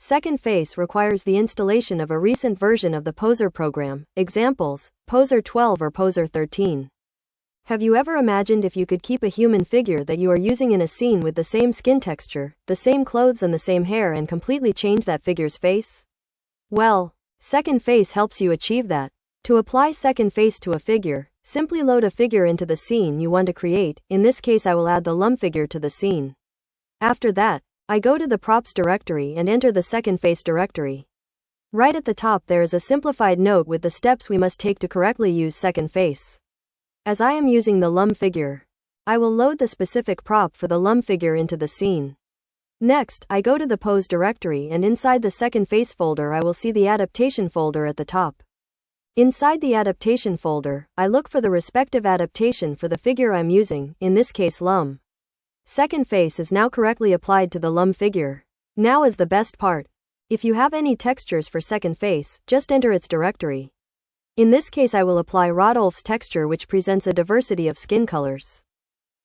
Second face requires the installation of a recent version of the Poser program. Examples: Poser 12 or Poser 13. Have you ever imagined if you could keep a human figure that you are using in a scene with the same skin texture, the same clothes and the same hair and completely change that figure's face? Well, second face helps you achieve that. To apply second face to a figure, simply load a figure into the scene you want to create. In this case I will add the Lum figure to the scene. After that, I go to the props directory and enter the second face directory. Right at the top there is a simplified note with the steps we must take to correctly use second face. As I am using the Lum figure, I will load the specific prop for the Lum figure into the scene. Next, I go to the pose directory and inside the second face folder I will see the adaptation folder at the top. Inside the adaptation folder, I look for the respective adaptation for the figure I'm using, in this case Lum. Second face is now correctly applied to the Lum figure. Now is the best part. If you have any textures for second face, just enter its directory. In this case I will apply Rodolph's texture, which presents a diversity of skin colors.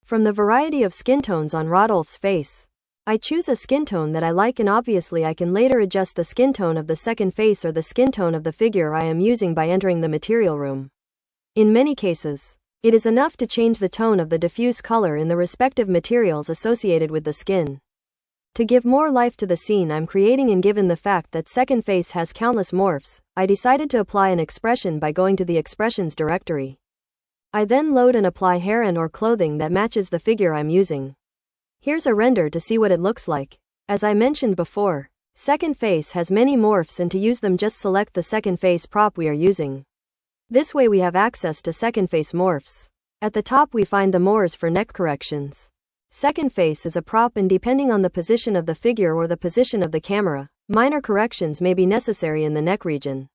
From the variety of skin tones on Rodolph's face, I choose a skin tone that I like, and obviously I can later adjust the skin tone of the second face or the skin tone of the figure I am using by entering the material room. In many cases, it is enough to change the tone of the diffuse color in the respective materials associated with the skin. To give more life to the scene I'm creating, and given the fact that second face has countless morphs, I decided to apply an expression by going to the expressions directory. I then load and apply hair and or clothing that matches the figure I'm using. Here's a render to see what it looks like. As I mentioned before, second face has many morphs, and to use them just select the second face prop we are using. This way we have access to second face morphs. At the top we find the morphs for neck corrections. Second face is a prop, and depending on the position of the figure or the position of the camera, minor corrections may be necessary in the neck region.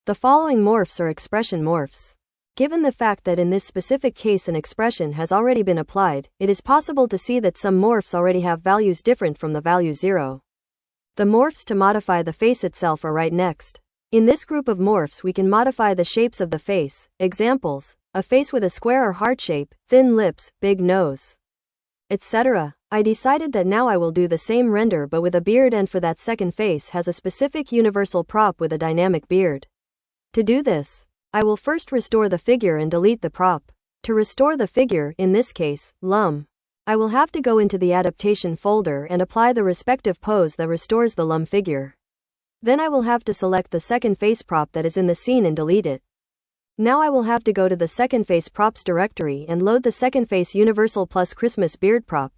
The following morphs are expression morphs. Given the fact that in this specific case an expression has already been applied, it is possible to see that some morphs already have values different from the value 0. The morphs to modify the face itself are right next. In this group of morphs we can modify the shapes of the face. Examples: a face with a square or heart shape, thin lips, big nose, etc. I decided that now I will do the same render but with a beard, and for that second face has a specific universal prop with a dynamic beard. To do this, I will first restore the figure and delete the prop. To restore the figure, in this case, Lum, I will have to go into the adaptation folder and apply the respective pose that restores the Lum figure. Then I will have to select the second face prop that is in the scene and delete it. Now I will have to go to the second face props directory and load the second face universal plus Christmas beard prop.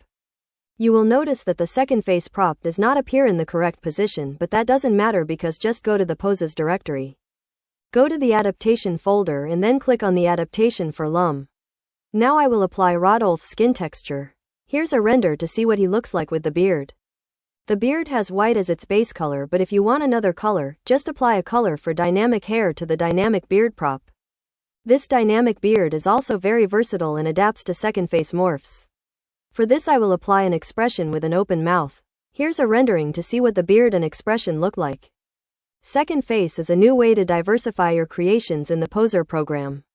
You will notice that the second face prop does not appear in the correct position, but that doesn't matter because just go to the poses directory. Go to the adaptation folder and then click on the adaptation for Lum. Now I will apply Rodolph's skin texture. Here's a render to see what he looks like with the beard. The beard has white as its base color, but if you want another color, just apply a color for dynamic hair to the dynamic beard prop. This dynamic beard is also very versatile and adapts to second face morphs. For this I will apply an expression with an open mouth. Here's a rendering to see what the beard and expression look like. Second face is a new way to diversify your creations in the Poser program.